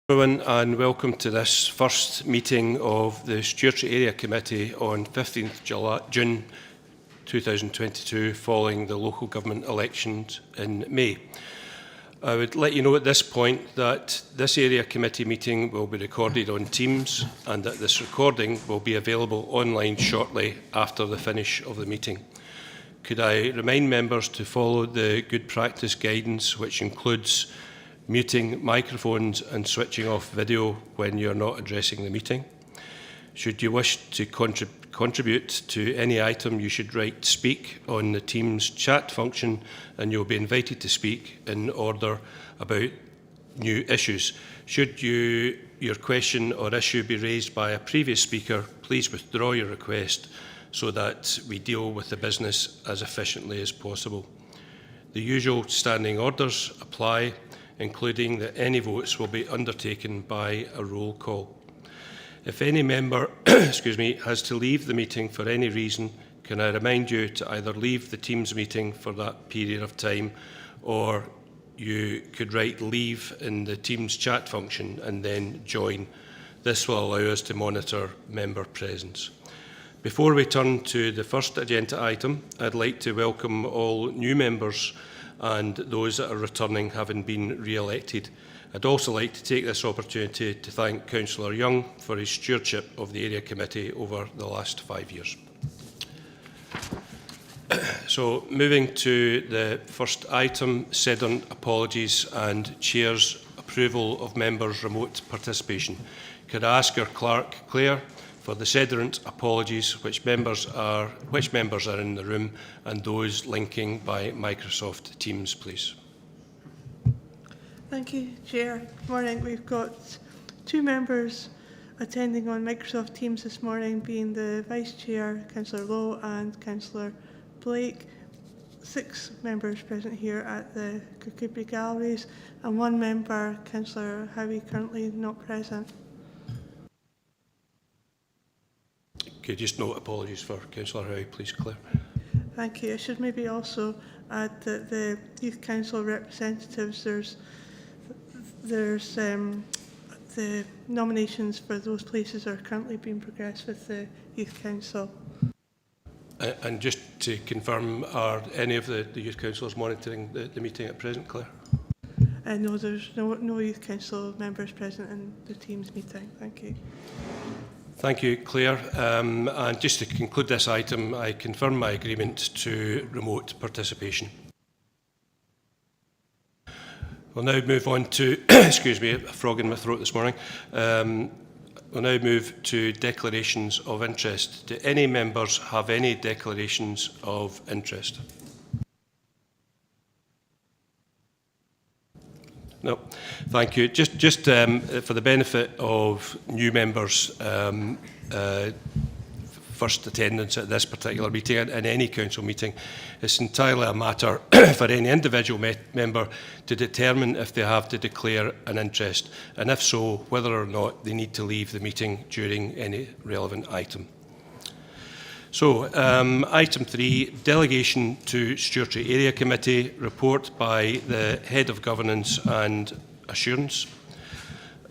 Everyone, and welcome to this first meeting of the Stuartray Area Committee on 15th June 2022 following the local government elections in May. I would let you know at this point that this Area Committee meeting will be recorded on Teams and that this recording will be available online shortly after the finish of the meeting. Could I remind members to follow the good practice guidance, which includes muting microphones and switching off video when you're not addressing the meeting. Should you wish to contribute to any item, you should write speak on the Teams chat function and you'll be invited to speak in order about new issues. Should your question or issue be raised by a previous speaker, please withdraw your request so that we deal with the business as efficiently as possible. The usual standing orders apply, including that any votes will be undertaken by a roll call. If any member has to leave the meeting for any reason, can I remind you to either leave the Teams meeting for that period of time, or you could write leave in the Teams chat function and then join. This will allow us to monitor member presence. Before we turn to the first agenda item, I'd like to welcome all new members and those that are returning having been re-elected. I'd also like to take this opportunity to thank Councillor Young for his stewardship of the Area Committee over the last 5 years. So, moving to the first item, Sedern apologies and Chair's approval of members' remote participation. Could I ask your clerk, Claire, for the Sedern apologies, which members are in the room and those linking by Microsoft Teams, please. Thank you, Chair. Good morning. We've got 2 members attending on Microsoft Teams this morning, being the Vice Chair, Councillor Lowe, and Councillor Blake. 6 members present here at the Kirkubri Galleries, and 1 member, Councillor Howie, currently not present. Could you just note apologies for Councillor Howie, please, Claire? Thank you. I should maybe also add that the Youth Council representatives, there's the nominations for those places are currently being progressed with the Youth Council. And just to confirm, are any of the Youth Councillors monitoring the meeting at present, Claire? No, there's no Youth Council members present in the Teams meeting. Thank you. Thank you, Claire. And just to conclude this item, I confirm my agreement to remote participation. We'll now move on to, excuse me, a frog in my throat this morning. We'll now move to declarations of interest. Do any members have any declarations of interest? No, thank you. Just for the benefit of new members, first attendance at this particular meeting and any council meeting, it's entirely a matter for any individual member to determine if they have to declare an interest, and if so, whether or not they need to leave the meeting during any relevant item. So, item 3, delegation to Stuartray Area Committee, report by the Head of Governance and Assurance.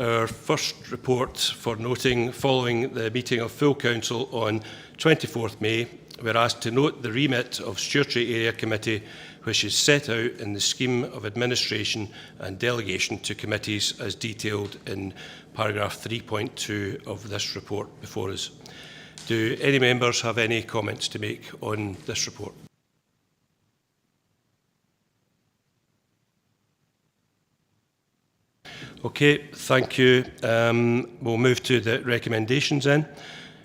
Our first report for noting following the meeting of full council on 24th May, we're asked to note the remit of Stuartray Area Committee, which is set out in the scheme of administration and delegation to committees as detailed in paragraph 3.2 of this report before us. Do any members have any comments to make on this report? Okay, thank you. We'll move to the recommendations then.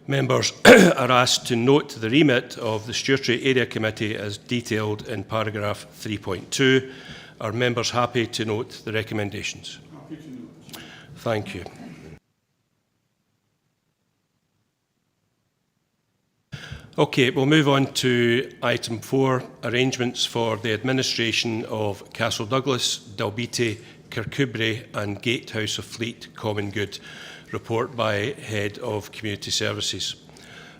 Members are asked to note the remit of the Stuartray Area Committee as detailed in paragraph 3.2. Are members happy to note the recommendations? Happy to note. Thank you. Okay, we'll move on to item 4, arrangements for the administration of Castle Douglas, Dalbite, Kirkubri and Gatehouse of Fleet Common Good, report by Head of Community Services.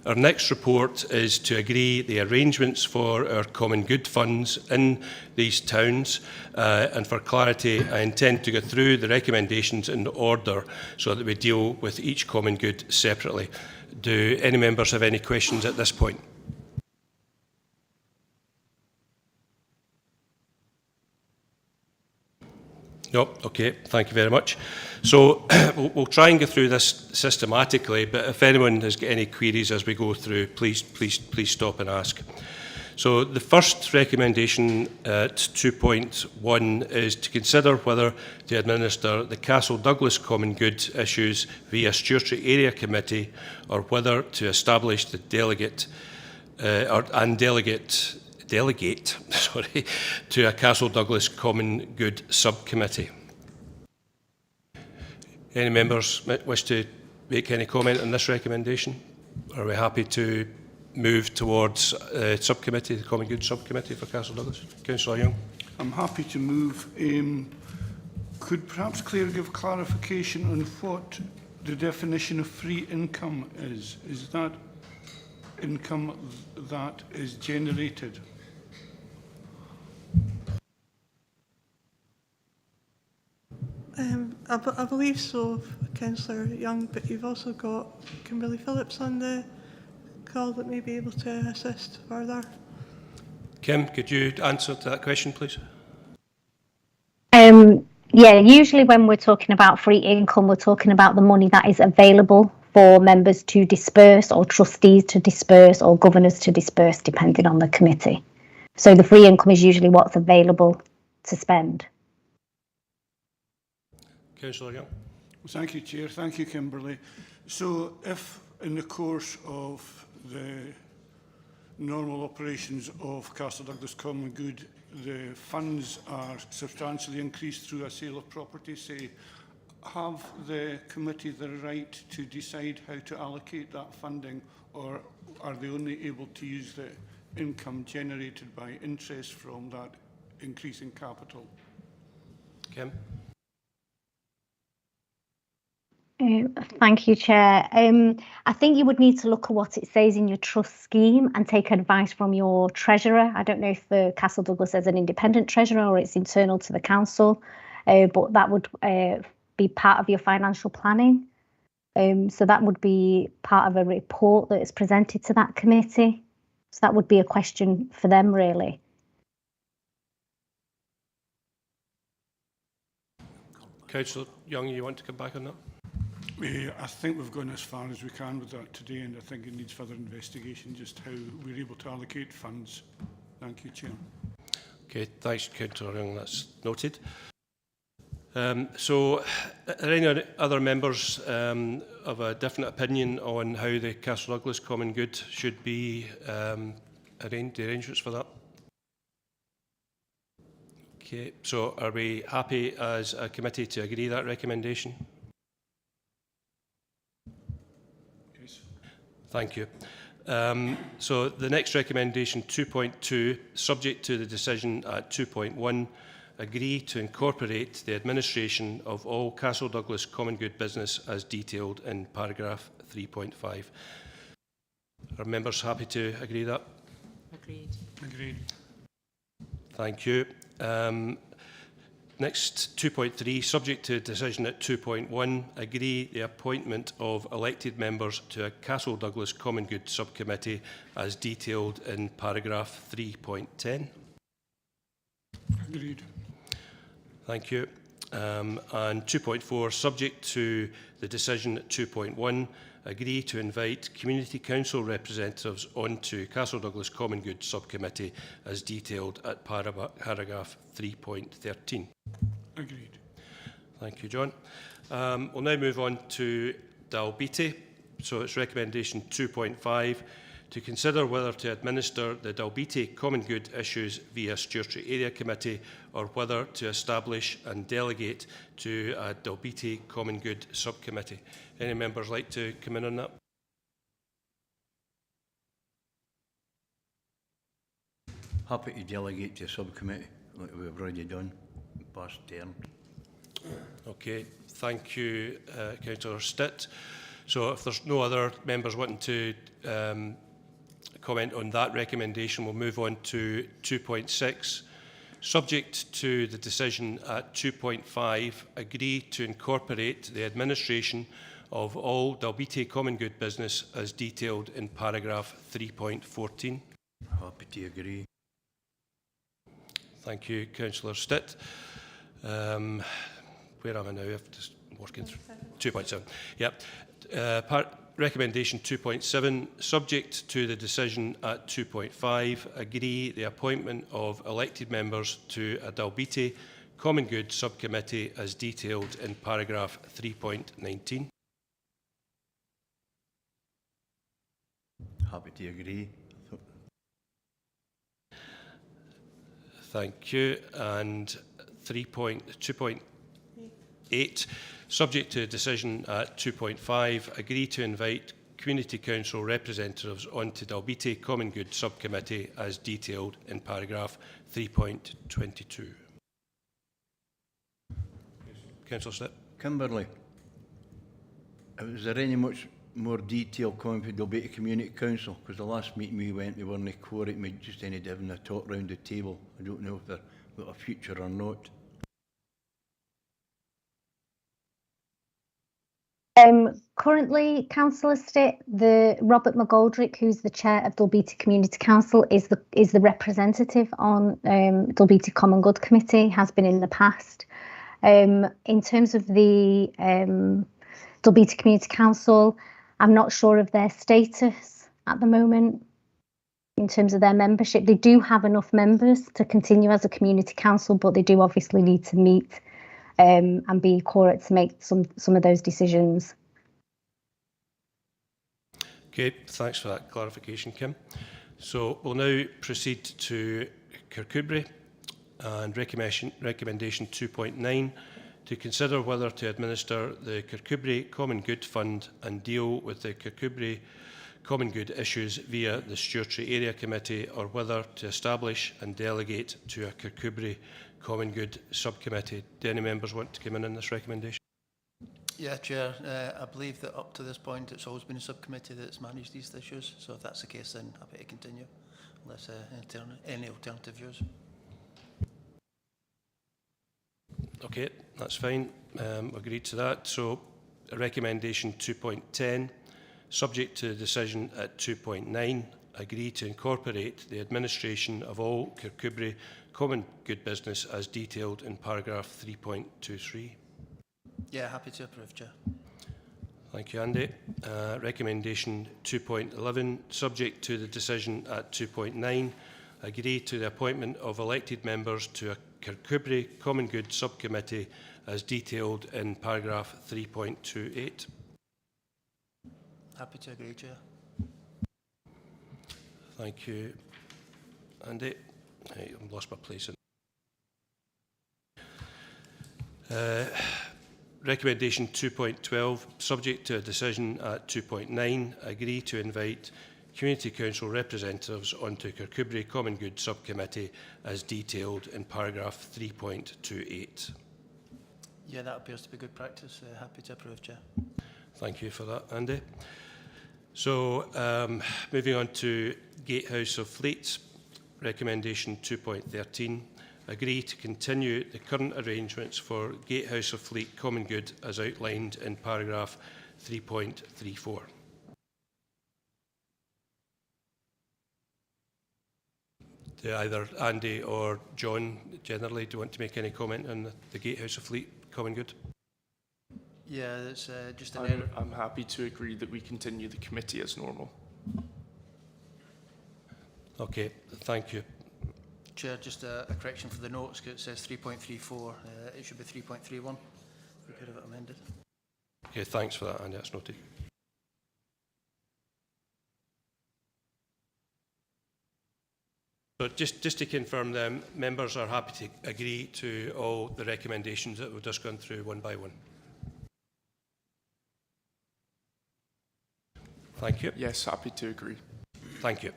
Our next report is to agree the arrangements for our common good funds in these towns. And for clarity, I intend to go through the recommendations in order so that we deal with each common good separately. Do any members have any questions at this point? No, okay, thank you very much. So we'll try and go through this systematically, but if anyone has got any queries as we go through, please stop and ask. So the first recommendation at 2.1 is to consider whether to administer the Castle Douglas Common Good issues via Stuartray Area Committee, or whether to establish the delegate to a Castle Douglas Common Good subcommittee. Any members wish to make any comment on this recommendation? Are we happy to move towards subcommittee, the Common Good subcommittee for Castle Douglas? Councillor Young. I'm happy to move. Could perhaps Claire give clarification on what the definition of free income is? Is that income that is generated? I believe so, Councillor Young, but you've also got Kimberly Phillips on the call that may be able to assist further. Kim, could you answer to that question, please? Yeah, usually when we're talking about free income, we're talking about the money that is available for members to disperse, or trustees to disperse, or governors to disperse, depending on the committee. So the free income is usually what's available to spend. Councillor Young. Thank you, Chair. Thank you, Kimberly. So if in the course of the normal operations of Castle Douglas Common Good, the funds are substantially increased through a sale of property, say, have the committee the right to decide how to allocate that funding, or are they only able to use the income generated by interest from that increase in capital? Kim. Thank you, Chair. I think you would need to look at what it says in your trust scheme and take advice from your treasurer. I don't know if the Castle Douglas has an independent treasurer or it's internal to the council, but that would be part of your financial planning. So that would be part of a report that is presented to that committee. So that would be a question for them, really. Councillor Young, you want to come back on that? I think we've gone as far as we can with that today, and I think it needs further investigation, just how we're able to allocate funds. Thank you, Chair. Okay, thanks, Councillor Young, that's noted. So, are any other members of a different opinion on how the Castle Douglas Common Good should be the arrangements for that? Okay, so are we happy as a committee to agree that recommendation? Yes. Thank you. So the next recommendation, 2.2, subject to the decision at 2.1, agree to incorporate the administration of all Castle Douglas Common Good business as detailed in paragraph 3.5. Are members happy to agree that? Agreed. Agreed. Thank you. Next, 2.3, subject to decision at 2.1, agree the appointment of elected members to a Castle Douglas Common Good subcommittee as detailed in paragraph 3.10. Agreed. Thank you. And 2.4, subject to the decision at 2.1, agree to invite Community Council representatives onto Castle Douglas Common Good subcommittee as detailed at paragraph 3.13. Agreed. Thank you, John. We'll now move on to Dalbite. So it's recommendation 2.5, to consider whether to administer the Dalbite Common Good issues via Stuartray Area Committee, or whether to establish and delegate to a Dalbite Common Good subcommittee. Any members like to come in on that? Happy to delegate to a subcommittee, like we've already done in past term. Okay, thank you, Councillor Stitt. So if there's no other members wanting to comment on that recommendation, we'll move on to 2.6. Subject to the decision at 2.5, agree to incorporate the administration of all Dalbite common good business as detailed in paragraph 3.14. Happy to agree. Thank you, Councillor Stitt. Where am I now? I'm just working through 2.7. Yep. Recommendation 2.7, subject to the decision at 2.5, agree the appointment of elected members to a Dalbite Common Good Subcommittee as detailed in paragraph 3.19. Happy to agree. Thank you. And 2.8, subject to a decision at 2.5, agree to invite Community Council representatives onto Dalbite Common Good Subcommittee as detailed in paragraph 3.22. Councillor Stitt. Kimberley, was there any much more detail coming from Dalbite Community Council? Because the last meeting we went, we weren't quoting me, just any having a talk round the table. I don't know if they've got a future or not. Currently, Councillor Stitt, the Robert McGoldrick, who's the chair of Dalbite Community Council, is the representative on Dalbite Common Good Committee, has been in the past. In terms of the Dalbite Community Council, I'm not sure of their status at the moment in terms of their membership. They do have enough members to continue as a community council, but they do obviously need to meet and be quorate to make some of those decisions. Okay, thanks for that clarification, Kim. So we'll now proceed to Kirkubri and recommendation 2.9 to consider whether to administer the Kirkubri Common Good Fund and deal with the Kirkubri Common Good issues via the Stuartray Area Committee, or whether to establish and delegate to a Kirkubri Common Good Subcommittee. Do any members want to come in on this recommendation? Yeah, Chair. I believe that up to this point it's always been a subcommittee that's managed these issues. So if that's the case, then happy to continue, unless any alternative views. Okay, that's fine. Agreed to that. So recommendation 2.10, subject to the decision at 2.9, agree to incorporate the administration of all Kirkubri Common Good Business as detailed in paragraph 3.23. Yeah, happy to approve, Chair. Thank you, Andy. Recommendation 2.11, subject to the decision at 2.9, agree to the appointment of elected members to a Kirkubri Common Good Subcommittee as detailed in paragraph 3.28. Happy to agree, Chair. Thank you, Andy. I've lost my place. Recommendation 2.12, subject to a decision at 2.9, agree to invite Community Council representatives onto Kirkubri Common Good Subcommittee as detailed in paragraph 3.28. Yeah, that appears to be good practice. Happy to approve, Chair. Thank you for that, Andy. So, moving on to Gatehouse of Fleet, recommendation 2.13, agree to continue the current arrangements for Gatehouse of Fleet Common Good as outlined in paragraph 3.34. Do either Andy or John generally, do you want to make any comment on the Gatehouse of Fleet Common Good? Yeah, it's just an error. I'm happy to agree that we continue the committee as normal. Okay, thank you. Chair, just a correction for the notes, because it says 3.34. It should be 3.31. We could have it amended. Okay, thanks for that, Andy. That's noted. So just to confirm, them members are happy to agree to all the recommendations that we've just gone through one by one. Thank you. Yes, happy to agree. Thank you.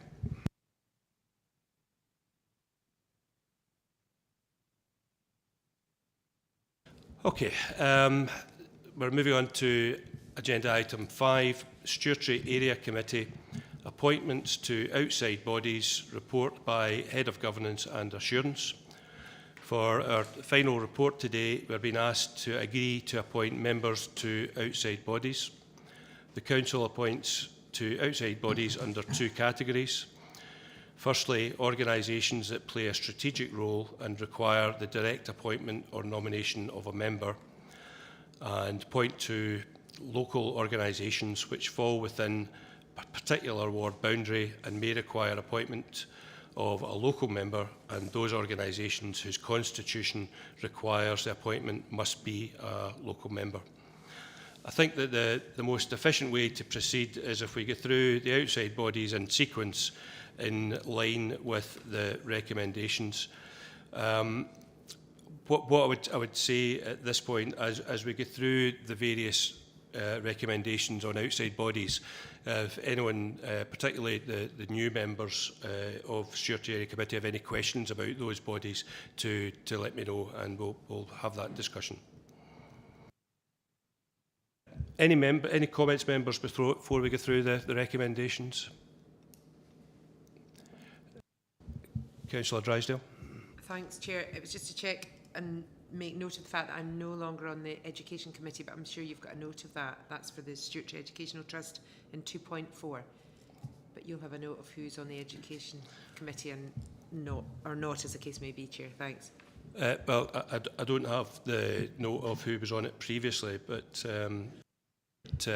Okay, we're moving on to Agenda item 5, Stuartray Area Committee, appointments to outside bodies, report by Head of Governance and Assurance. For our final report today, we are being asked to agree to appoint members to outside bodies. The Council appoints to outside bodies under 2 categories. Firstly, organisations that play a strategic role and require the direct appointment or nomination of a member. And point 2, local organisations which fall within a particular ward boundary and may require appointment of a local member, and those organisations whose constitution requires the appointment must be a local member. I think that the most efficient way to proceed is if we go through the outside bodies in sequence in line with the recommendations. What I would say at this point, as we go through the various recommendations on outside bodies, if anyone, particularly the new members of Stewardy Area Committee, have any questions about those bodies, to let me know, and we'll have that discussion. Any comments, members, before we go through the recommendations? Councillor Drysdale. Thanks, Chair. It was just to check and make note of the fact that I'm no longer on the Education Committee, but I'm sure you've got a note of that. That's for the Stuartray Educational Trust in 2.4. But you'll have a note of who's on the Education Committee and not, or not, as the case may be, Chair. Thanks. Well, I don't have the note of who was on it previously, but it's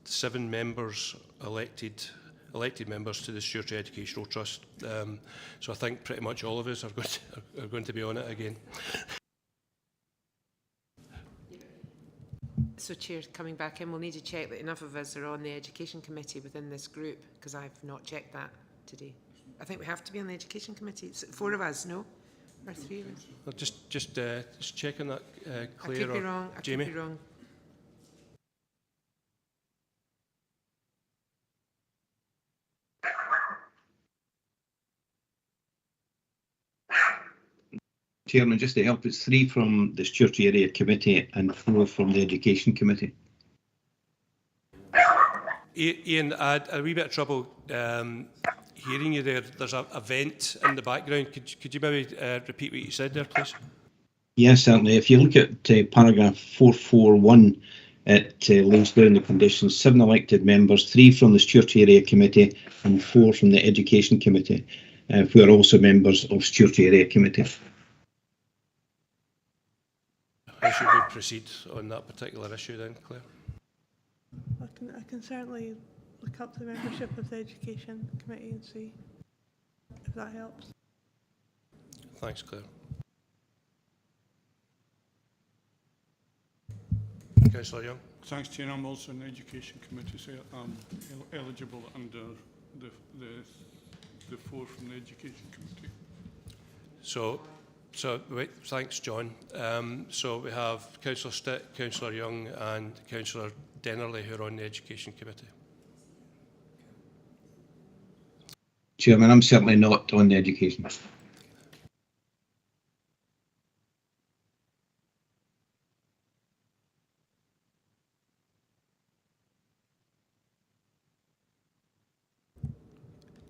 7 members elected members to the Stuartray Educational Trust. So I think pretty much all of us are going to be on it again. So, Chair, coming back in, we'll need to check that enough of us are on the Education Committee within this group, because I've not checked that today. I think we have to be on the Education Committee. It's 4 of us, no? Or 3 of us? Well, just checking that, Claire. I could be wrong. I Jamie? could be wrong. Chairman, just to help, it's 3 from the Stewartray Area Committee and 4 from the Education Committee. Ian, I had a wee bit of trouble hearing you there. There's a vent in the background. Could you maybe repeat what you said there, please? Yes, certainly. If you look at paragraph 441, it lays down the conditions: 7 elected members, 3 from the Stewartray Area Committee and 4 from the Education Committee, who are also members of Stewartray Area Committee. How should we proceed on that particular issue then, Claire? I can certainly look up the membership of the Education Committee and see if that helps. Thanks, Claire. Councillor Young. Thanks, Chair. I'm also in the Education Committee, so I'm eligible under the 4 from the Education Committee. So wait, thanks, John. So we have Councillor Stitt, Councillor Young and Councillor Dennerley who are on the Education Committee. Chairman, I'm certainly not on the Education.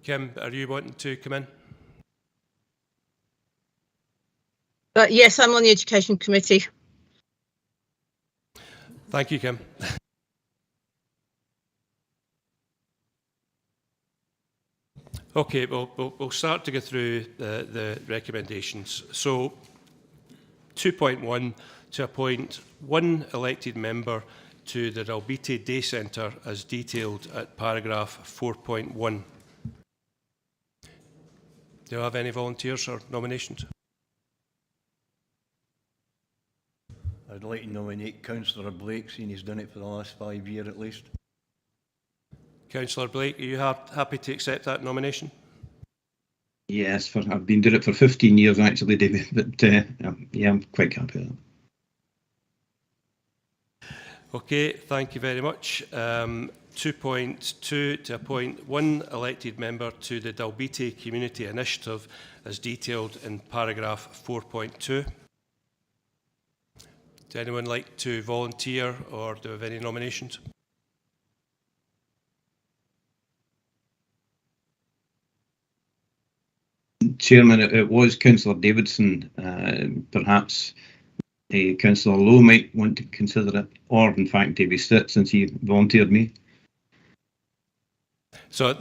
Kim, are you wanting to come in? Yes, I'm on the Education Committee. Thank you, Kim. Okay, we'll start to go through the recommendations. So 2.1, to appoint 1 elected member to the Dalbite Day Centre as detailed at paragraph 4.1. Do you have any volunteers or nominations? I'd like to nominate Councillor Blake, seeing he's done it for the last 5 years at least. Councillor Blake, are you happy to accept that nomination? Yes, I've been doing it for 15 years actually, David, but yeah, I'm quite happy with that. Okay, thank you very much. 2.2, to appoint 1 elected member to the Dalbite Community Initiative as detailed in paragraph 4.2. Would anyone like to volunteer or do we have any nominations? Chairman, it was Councillor Davidson. Perhaps Councillor Lowe might want to consider it, or in fact Davy Stitt, since he volunteered me. So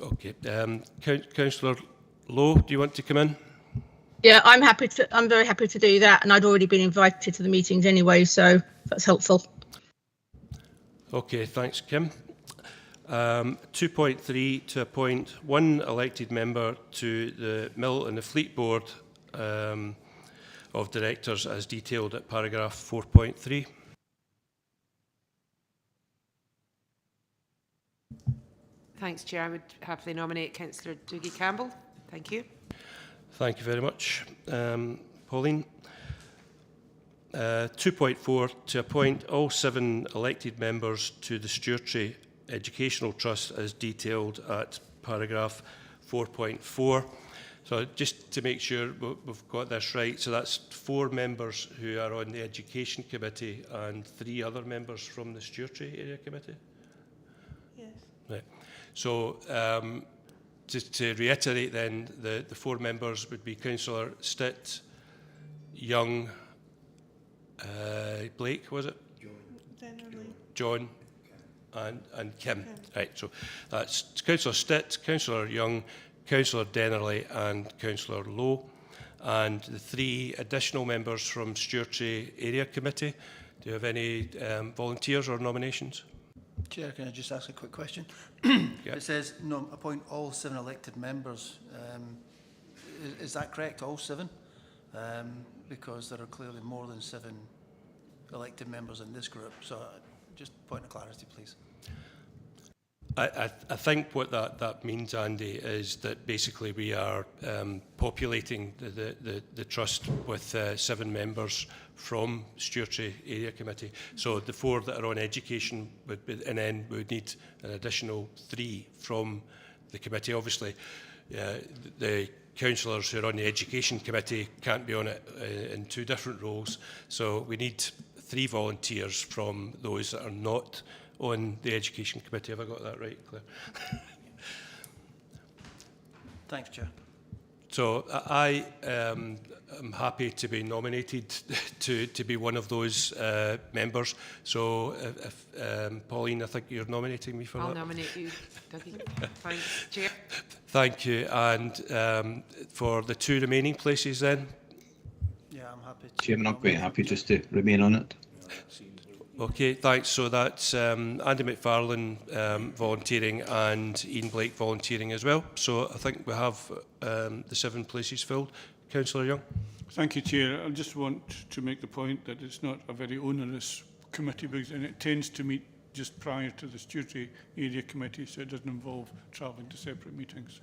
okay. Councillor Lowe, do you want to come in? Yeah, I'm very happy to do that, and I'd already been invited to the meetings anyway, so that's helpful. Okay, thanks, Kim. 2.3 to appoint one elected member to the Mill and the Fleet Board of Directors as detailed at paragraph 4.3. Thanks, Chair. I would happily nominate Councillor Dougie Campbell. Thank you. Thank you very much, Pauline. 2.4 to appoint all 7 elected members to the Stuartray Educational Trust as detailed at paragraph 4.4. So just to make sure we've got this right, so that's 4 members who are on the Education Committee and 3 other members from the Stuartray Area Committee? Yes. Right. So just to reiterate then, the 4 members would be Councillor Stitt, Young, Blake, was it? John and Kim. Right, so that's Councillor Stitt, Councillor Young, Councillor Dennerley and Councillor Lowe. And the 3 additional members from Stuartray Area Committee. Do you have any volunteers or nominations? Chair, can I just ask a quick question? Yep. It says appoint all 7 elected members. Is that correct, all 7? Because there are clearly more than 7 elected members in this group. So just a point of clarity, please. I think what that means, Andy, is that basically we are populating the trust with 7 members from Stuartray Area Committee. So the 4 that are on education would be, and then we would need an additional 3 from the committee. Obviously, the councillors who are on the Education Committee can't be on it in 2 different roles. So we need 3 volunteers from those that are not on the Education Committee. Have I got that right, Claire? Thanks, Chair. So I am happy to be nominated to be one of those members. So if Pauline, I think you're nominating me for that. I'll nominate you, Dougie. Thanks, Chair. Thank you. And for the 2 remaining places then? Yeah, I'm happy to. Chairman, I'm quite happy just to remain on it. Okay, thanks. So that's Andy McFarlane volunteering and Ian Blake volunteering as well. So I think we have the 7 places filled. Councillor Young. Thank you, Chair. I just want to make the point that it's not a very onerous committee, because and it tends to meet just prior to the Stewardy Area Committee, so it doesn't involve travelling to separate meetings.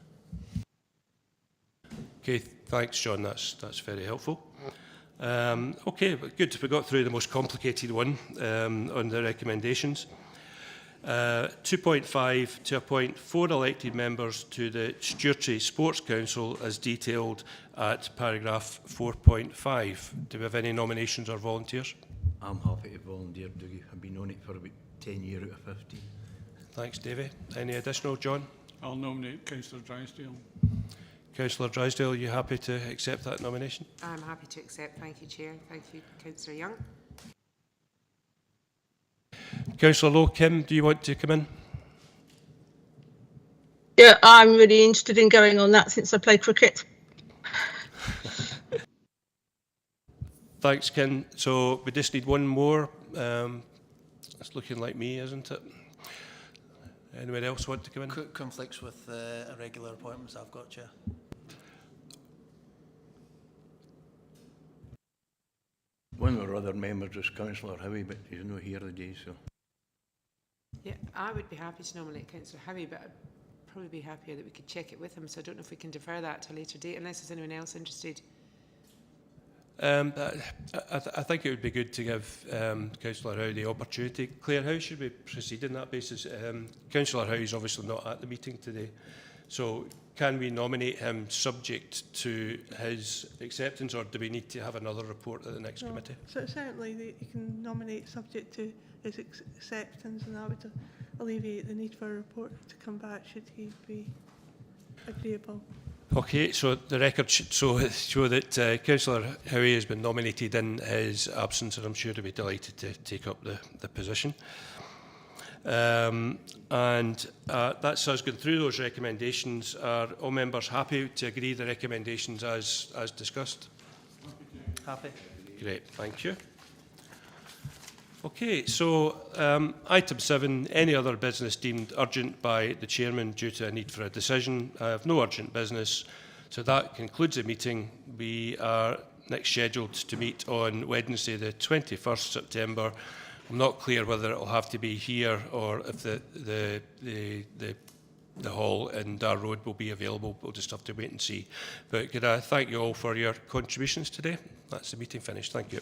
Okay, thanks, John. That's very helpful. Okay, good. We got through the most complicated one on the recommendations. 2.5 to appoint 4 elected members to the Stuartray Sports Council as detailed at paragraph 4.5. Do we have any nominations or volunteers? I'm happy to volunteer, Dougie. I've been on it for about 10 years out of 15. Thanks, Davy. Any additional, John? I'll nominate Councillor Drysdale. Councillor Drysdale, are you happy to accept that nomination? I'm happy to accept. Thank you, Chair. Thank you, Councillor Young. Councillor Lowe, Kim, do you want to come in? Yeah, I'm really interested in going on that since I play cricket. Thanks, Kim. So we just need one more. It's looking like me, isn't it? Anyone else want to come in? Conflicts with irregular appointments I've got, Chair. One of our other members is Councillor Howie, but he's not here today, so. Yeah, I would be happy to nominate Councillor Howie, but I'd probably be happier that we could check it with him, so I don't know if we can defer that to a later date, unless there's anyone else interested. I think it would be good to give Councillor Howe the opportunity. Claire, how should we proceed on that basis? Councillor Howe is obviously not at the meeting today, So can we nominate him subject to his acceptance, or do we need to have another report at the next committee? So certainly you can nominate subject to his acceptance, and that would alleviate the need for a report to come back should he be agreeable. Okay, so the record should show that Councillor Howie has been nominated in his absence, and I'm sure he'll be delighted to take up the position. That's us going through those recommendations. Are all members happy to agree the recommendations as discussed? Happy. Great, thank you. Okay, so item 7, any other business deemed urgent by the chairman due to a need for a decision. I have no urgent business, so that concludes the meeting. We are next scheduled to meet on Wednesday the 21st September. I'm not clear whether it will have to be here or if the hall in Dar Road will be available. We'll just have to wait and see. But could I thank you all for your contributions today? That's the meeting finished. Thank you.